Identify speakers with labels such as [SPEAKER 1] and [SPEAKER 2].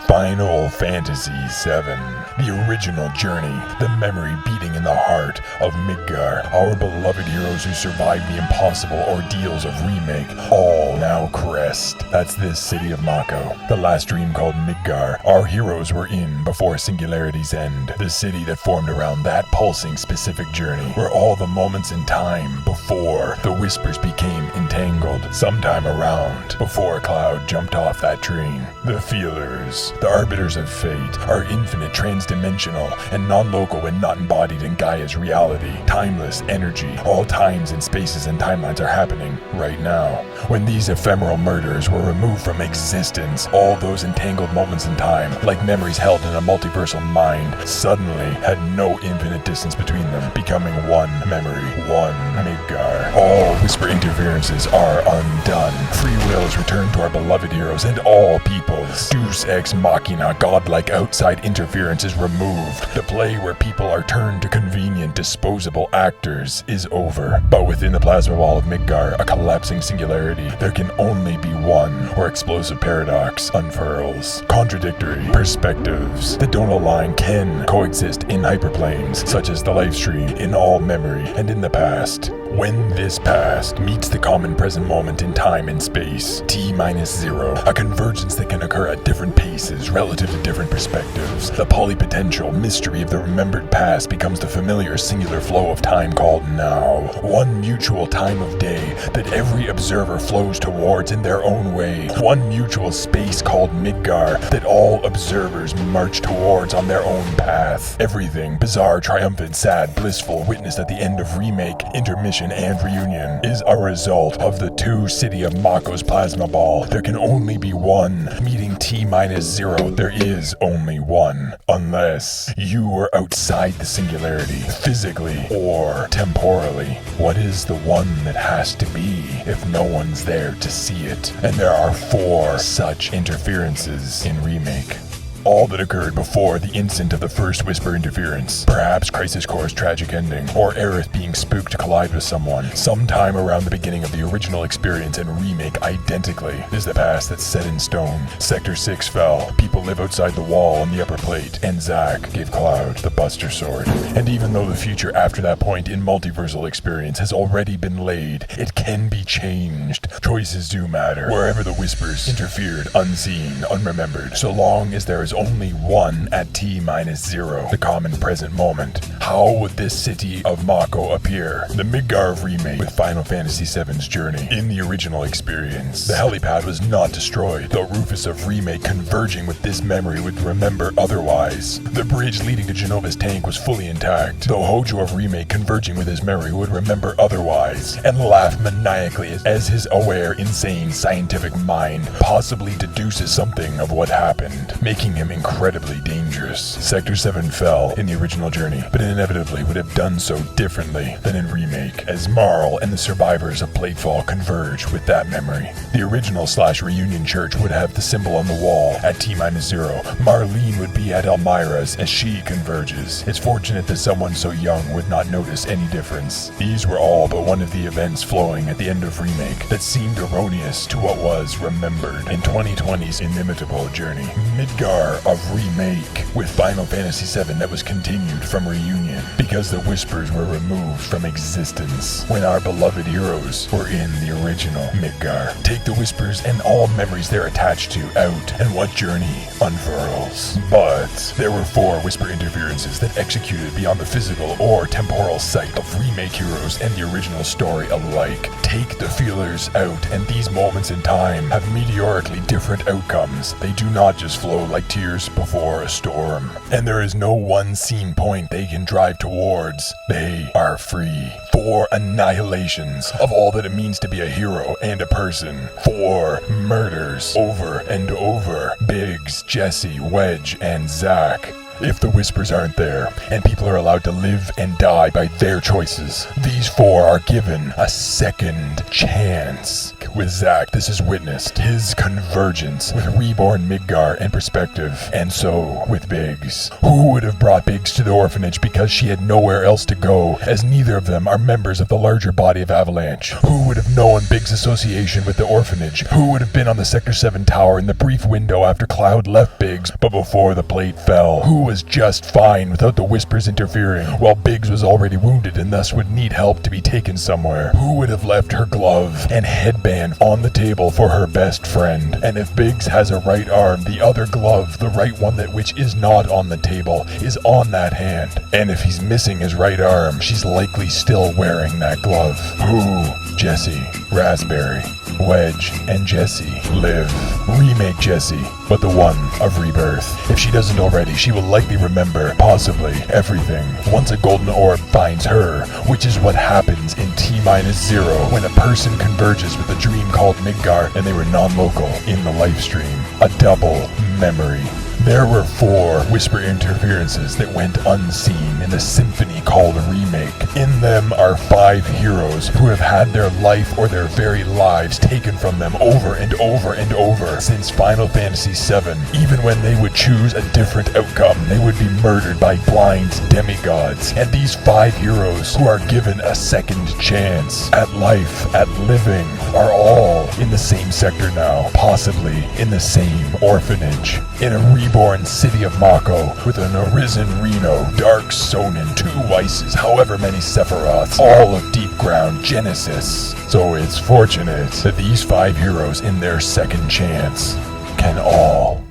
[SPEAKER 1] Final Fantasy VII, the original journey, the memory beating in the heart of Midgar, our beloved heroes who survived the impossible ordeals of Remake, all now crest. That's this City of Mako, the last dream called Midgar our heroes were in before Singularity's end, the city that formed around that pulsing specific journey, where all the moments in time before the whispers became entangled, sometime around before Cloud jumped off that train. The feelers, the arbiters of fate, are infinite, transdimensional, and non-local when not embodied in Gaia's reality. Timeless energy, all times and spaces and timelines are happening right now. When these ephemeral murders were removed from existence, all those entangled moments in time, like memories held in a multiversal mind, suddenly had no infinite distance between them, becoming one memory, one Midgar. All whisper interferences are undone. Free will is returned to our beloved heroes and all peoples. Deus ex machina, godlike outside interference is removed. The play where people are turned to convenient, disposable actors is over. But within the plasma wall of Midgar, a collapsing singularity, there can only be one, or explosive paradox unfurls. Contradictory perspectives that don't align can coexist in hyperplanes, such as the life stream, in all memory, and in the past. When this past meets the common present moment in time and space, T-0, a convergence that can occur at different paces relative to different perspectives, the polypotential mystery of the remembered past becomes the familiar singular flow of time called now. One mutual time of day that every observer flows towards in their own way. One mutual space called Midgar that all observers march towards on their own path. Everything bizarre, triumphant, sad, blissful, witnessed at the end of Remake, intermission, and reunion is a result of the two City of Mako's plasma ball. There can only be one. Meeting T-0, there is only one. Unless you are outside the singularity, physically or temporally. What is the one that has to be if no one's there to see it? And there are 4 such interferences in Remake. All that occurred before the instant of the first whisper interference, perhaps Crisis Core's tragic ending, or Aerith being spooked to collide with someone, sometime around the beginning of the original experience and Remake identically, is the past that's set in stone. Sector 6 fell, people live outside the wall on the upper plate, and Zack gave Cloud the Buster Sword. And even though the future after that point in multiversal experience has already been laid, it can be changed. Choices do matter, wherever the whispers interfered, unseen, unremembered, so long as there is only one at T-0, the common present moment. How would this City of Mako appear? The Midgar of Remake with Final Fantasy VII's journey. In the original experience, the helipad was not destroyed, though Rufus of Remake converging with this memory would remember otherwise. The bridge leading to Genova's tank was fully intact, though Hojo of Remake converging with his memory would remember otherwise, and laugh maniacally as his aware, insane, scientific mind possibly deduces something of what happened, making him incredibly dangerous. Sector 7 fell in the original journey, but inevitably would have done so differently than in Remake, as Marl and the survivors of Platefall converge with that memory. The original/reunion church would have the symbol on the wall at T-0. Marlene would be at Elmira's as she converges. It's fortunate that someone so young would not notice any difference. These were all but one of the events flowing at the end of Remake that seemed erroneous to what was remembered in 2020's inimitable journey. Midgar of Remake with Final Fantasy VII that was continued from reunion because the whispers were removed from existence when our beloved heroes were in the original Midgar. Take the whispers and all memories they're attached to out, and what journey unfurls? But there were 4 whisper interferences that executed beyond the physical or temporal sight of Remake heroes and the original story alike. Take the feelers out, and these moments in time have meteorically different outcomes. They do not just flow like tears before a storm, and there is no one scene point they can drive towards. They are free. 4 annihilations of all that it means to be a hero and a person. 4 murders over and over. Biggs, Jesse, Wedge, and Zack. If the whispers aren't there, and people are allowed to live and die by their choices, these 4 are given a second chance. With Zack, this is witnessed his convergence with Reborn Midgar and perspective, and so with Biggs. Who would have brought Biggs to the orphanage because she had nowhere else to go, as neither of them are members of the larger body of Avalanche? Who would have known Biggs' association with the orphanage? Who would have been on the Sector 7 tower in the brief window after Cloud left Biggs, but before the plate fell? Who was just fine without the whispers interfering, while Biggs was already wounded and thus would need help to be taken somewhere? Who would have left her glove and headband on the table for her best friend? And if Biggs has a right arm, the other glove, the right one that which is not on the table, is on that hand. And if he's missing his right arm, she's likely still wearing that glove. Who? Jesse, Raspberry, Wedge, and Jesse live. Remake Jesse, but the one of Rebirth. If she doesn't already, she will likely remember, possibly, everything once a golden orb finds her, which is what happens in T-0 when a person converges with a dream called Midgar and they were non-local in the life stream. A double memory. There were 4 whisper interferences that went unseen in the symphony called Remake. In them are 5 heroes who have had their life or their very lives taken from them over and over and over since Final Fantasy VII. Even when they would choose a different outcome, they would be murdered by blind Demi-Gods. And these 5 heroes who are given a second chance at life, at living, are all in the same sector now, possibly in the same orphanage. In a reborn City of Mako, with an arisen Reno, Dark Sonin, 2 Weisses, however many Sephiroths, all of Deep Ground Genesis. So it's fortunate that these 5 heroes in their second chance can all